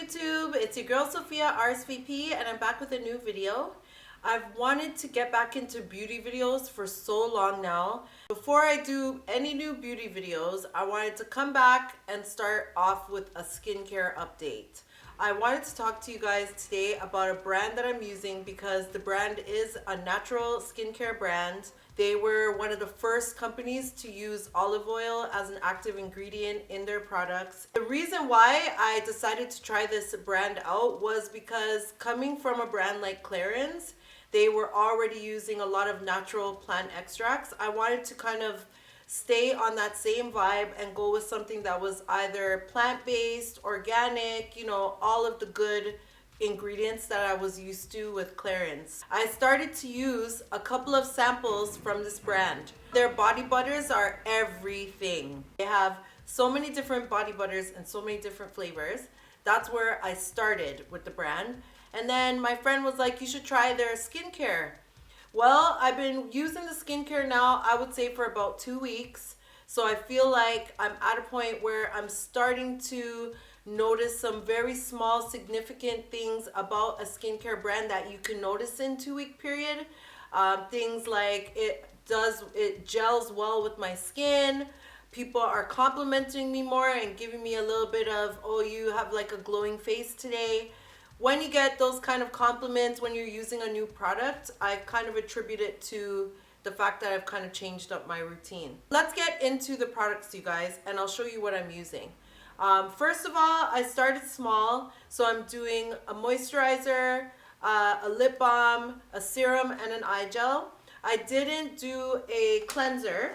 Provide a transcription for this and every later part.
YouTube? It's your girl Sophia, RSVP, and I'm back with a new video. I've wanted to get back into beauty videos for so long now. Before I do any new beauty videos, I wanted to come back and start off with a skincare update. I wanted to talk to you guys today about a brand that I'm using because the brand is a natural skincare brand. They were one of the first companies to use olive oil as an active ingredient in their products. The reason why I decided to try this brand out was because coming from a brand like Clarins, they were already using a lot of natural plant extracts. I wanted to kind of stay on that same vibe and go with something that was either plant-based, organic, all of the good ingredients that I was used to with Clarins. I started to use a couple of samples from this brand. Their body butters are everything. They have so many different body butters and so many different flavors. That's where I started with the brand. And then my friend was like, you should try their skincare. Well, I've been using the skincare now, I would say for about 2 weeks. So I feel like I'm at a point where I'm starting to notice some very small significant things about a skincare brand that you can notice in 2 week period. Things like it gels well with my skin. People are complimenting me more and giving me a little bit of, oh, you have like a glowing face today. When you get those kind of compliments when you're using a new product, I kind of attribute it to the fact that I've kind of changed up my routine. Let's get into the products, you guys, and I'll show you what I'm using. First of all, I started small, so I'm doing a moisturizer, a lip balm, a serum, and an eye gel. I didn't do a cleanser.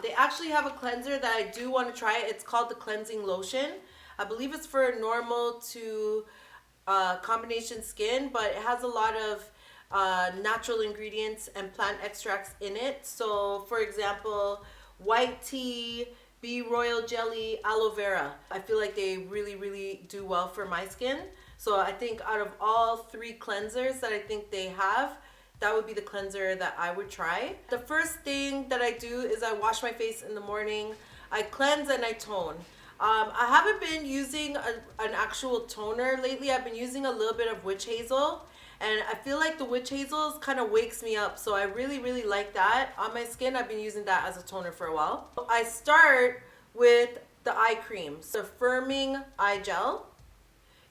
They actually have a cleanser that I do want to try. It's called the cleansing lotion. I believe it's for normal to combination skin, but it has a lot of natural ingredients and plant extracts in it. So, for example, white tea, bee royal jelly, aloe vera. I feel like they really, really do well for my skin. So I think out of all 3 cleansers that I think they have, that would be the cleanser that I would try. The first thing that I do is I wash my face in the morning. I cleanse and I tone. I haven't been using an actual toner lately. I've been using a little bit of witch hazel, and I feel like the witch hazel kind of wakes me up, so I really, really like that on my skin. I've been using that as a toner for a while. I start with the eye cream, the firming eye gel.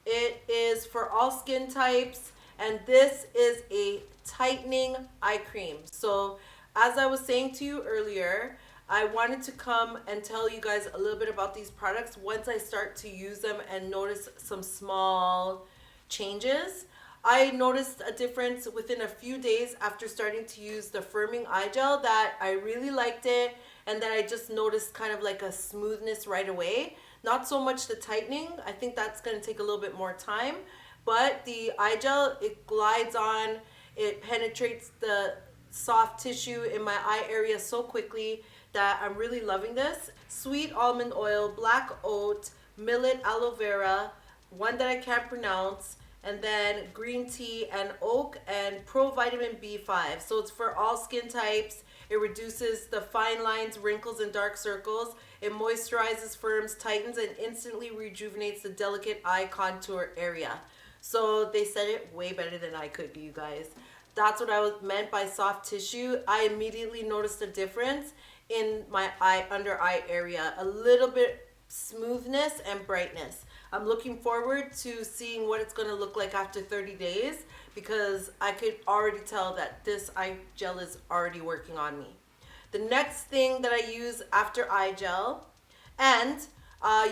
It is for all skin types, and this is a tightening eye cream. So as I was saying to you earlier, I wanted to come and tell you guys a little bit about these products once I start to use them and notice some small changes. I noticed a difference within a few days after starting to use the firming eye gel that I really liked it, and that I just noticed kind of like a smoothness right away. Not so much the tightening. I think that's going to take a little bit more time, but the eye gel, it glides on, it penetrates the soft tissue in my eye area so quickly that I'm really loving this. Sweet almond oil, black oat, millet aloe vera, one that I can't pronounce, and then green tea and oak and pro vitamin B5. So it's for all skin types. It reduces the fine lines, wrinkles, and dark circles. It moisturizes, firms, tightens, and instantly rejuvenates the delicate eye contour area. So they said it way better than I could, you guys. That's what I meant by soft tissue. I immediately noticed a difference in my under eye area, a little bit smoothness and brightness. I'm looking forward to seeing what it's going to look like after 30 days because I could already tell that this eye gel is already working on me. The next thing that I use after eye gel, and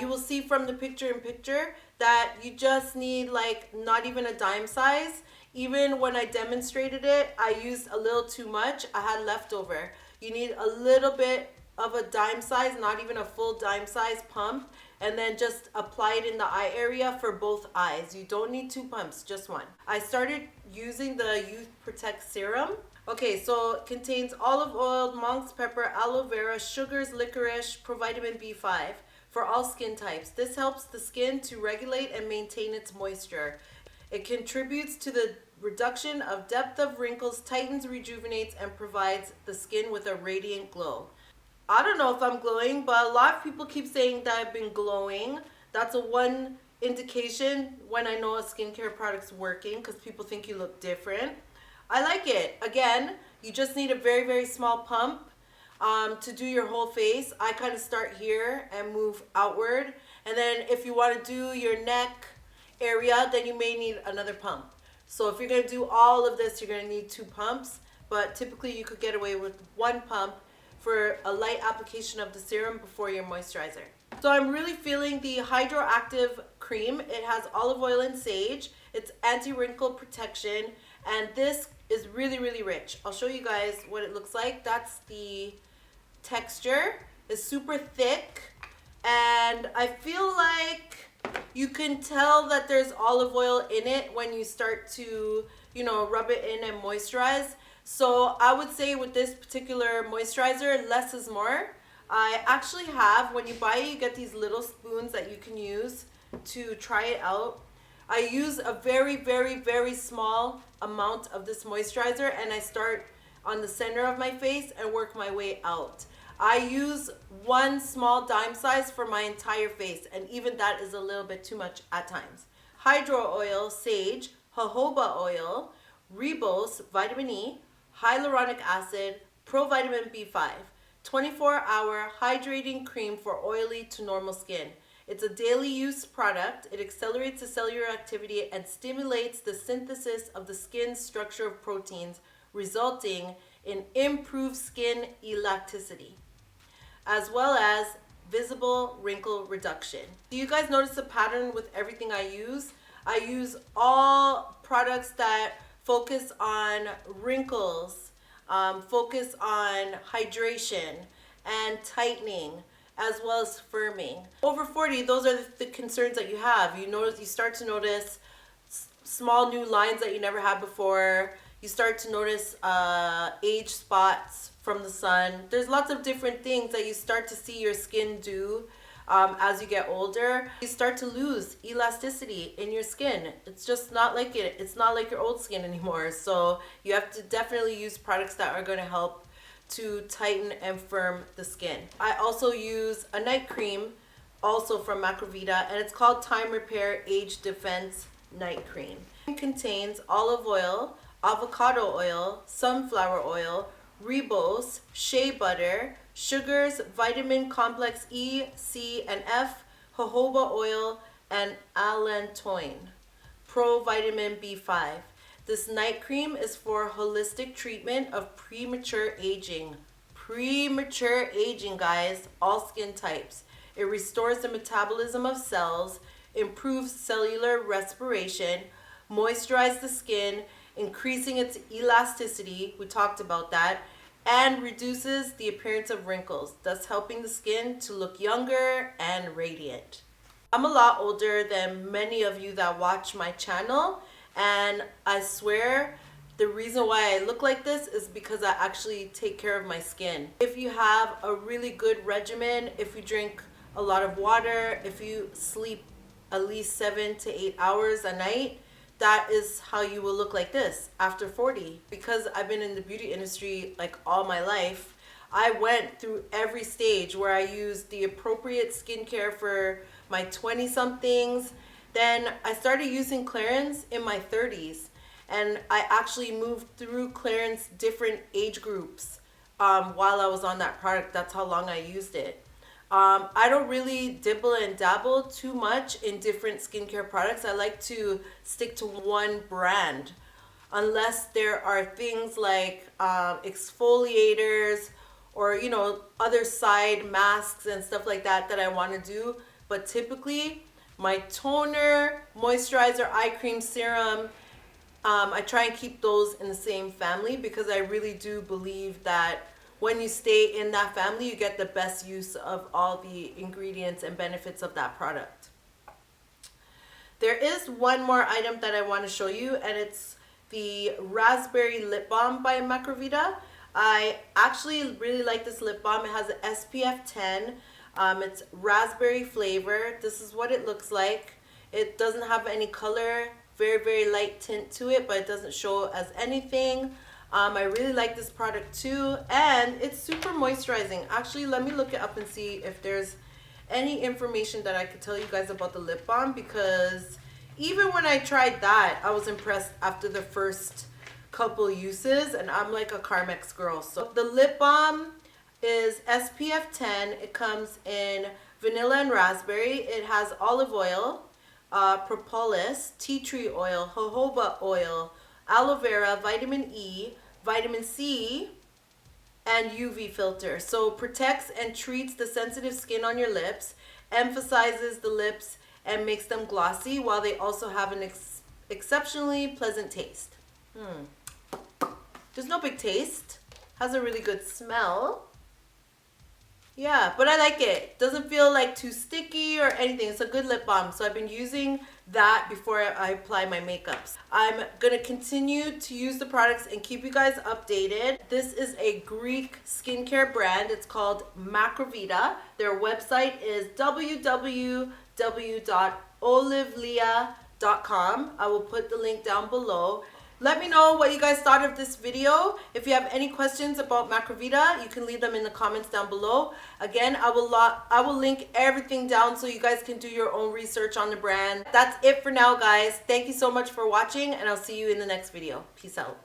you will see from the picture that you just need like not even a dime size. Even when I demonstrated it, I used a little too much. I had leftover. You need a little bit of a dime size, not even a full dime size pump, and then just apply it in the eye area for both eyes. You don't need 2 pumps, just 1. I started using the Youth Protect Serum. Okay, so it contains olive oil, monk's pepper, aloe vera, sugars, licorice, provitamin B5 for all skin types. This helps the skin to regulate and maintain its moisture. It contributes to the reduction of depth of wrinkles, tightens, rejuvenates, and provides the skin with a radiant glow. I don't know if I'm glowing, but a lot of people keep saying that I've been glowing. That's a one indication when I know a skincare product's working, because people think you look different. I like it. Again, you just need a very, very small pump to do your whole face. I kind of start here and move outward. And then if you want to do your neck area, then you may need another pump. So if you're going to do all of this, you're going to need 2 pumps. But typically you could get away with 1 pump for a light application of the serum before your moisturizer. So I'm really feeling the Hydroactive Cream. It has olive oil and sage. It's anti-wrinkle protection. And this is really, really rich. I'll show you guys what it looks like. That's the texture. It's super thick. And I feel like you can tell that there's olive oil in it when you start to, you know, rub it in and moisturize. So I would say with this particular moisturizer, less is more. I actually have, when you buy it, you get these little spoons that you can use to try it out. I use a very, very, very small amount of this moisturizer, and I start on the center of my face and work my way out. I use 1 small dime size for my entire face, and even that is a little bit too much at times. Hydro oil, sage, jojoba oil, ribose, vitamin E, hyaluronic acid, provitamin B5. 24-hour hydrating cream for oily to normal skin. It's a daily use product. It accelerates the cellular activity and stimulates the synthesis of the skin's structure of proteins, resulting in improved skin elasticity, as well as visible wrinkle reduction. Do you guys notice a pattern with everything I use? I use all products that focus on wrinkles, focus on hydration and tightening, as well as firming. Over 40, those are the concerns that you have. You start to notice small new lines that you never had before. You start to notice age spots from the sun. There's lots of different things that you start to see your skin do as you get older. You start to lose elasticity in your skin. It's just not like it. It's not like your old skin anymore. So you have to definitely use products that are going to help to tighten and firm the skin. I also use a night cream, also from Macrovita, and it's called Time Repair Age Defense Night Cream. It contains olive oil, avocado oil, sunflower oil, ribose, shea butter, sugars, vitamin complex E, C, and F, jojoba oil, and allantoin, provitamin B5. This night cream is for holistic treatment of premature aging. Premature aging, guys, all skin types. It restores the metabolism of cells, improves cellular respiration, moisturizes the skin, increasing its elasticity, we talked about that, and reduces the appearance of wrinkles, thus helping the skin to look younger and radiant. I'm a lot older than many of you that watch my channel, and I swear the reason why I look like this is because I actually take care of my skin. If you have a really good regimen, if you drink a lot of water, if you sleep at least 7 to 8 hours a night, that is how you will look like this after 40. Because I've been in the beauty industry like all my life, I went through every stage where I used the appropriate skincare for my 20-somethings. Then I started using Clarins in my 30s, and I actually moved through Clarins different age groups while I was on that product. That's how long I used it. I don't really dibble and dabble too much in different skincare products. I like to stick to one brand unless there are things like exfoliators or, you know, other side masks and stuff like that that I want to do. But typically my toner, moisturizer, eye cream, serum, I try and keep those in the same family because I really do believe that when you stay in that family, you get the best use of all the ingredients and benefits of that product. There is one more item that I want to show you, and it's the Raspberry Lip Balm by Macrovita. I actually really like this lip balm. It has an SPF 10. It's raspberry flavor. This is what it looks like. It doesn't have any color, very, very light tint to it, but it doesn't show as anything. I really like this product too, and it's super moisturizing. Actually, let me look it up and see if there's any information that I could tell you guys about the lip balm, because even when I tried that, I was impressed after the first couple uses, and I'm like a Carmex girl. So the lip balm is SPF 10. It comes in vanilla and raspberry. It has olive oil, propolis, tea tree oil, jojoba oil, aloe vera, vitamin E, vitamin C, and UV filter. So protects and treats the sensitive skin on your lips, emphasizes the lips and makes them glossy, while they also have an exceptionally pleasant taste. There's no big taste. Has a really good smell. Yeah, but I like it. Doesn't feel like too sticky or anything. It's a good lip balm. So I've been using that before I apply my makeups. I'm going to continue to use the products and keep you guys updated. This is a Greek skincare brand. It's called Macrovita. Their website is www.olivlia.com. I will put the link down below. Let me know what you guys thought of this video. If you have any questions about Macrovita, you can leave them in the comments down below. Again, I will link everything down so you guys can do your own research on the brand. That's it for now, guys. Thank you so much for watching, and I'll see you in the next video. Peace out.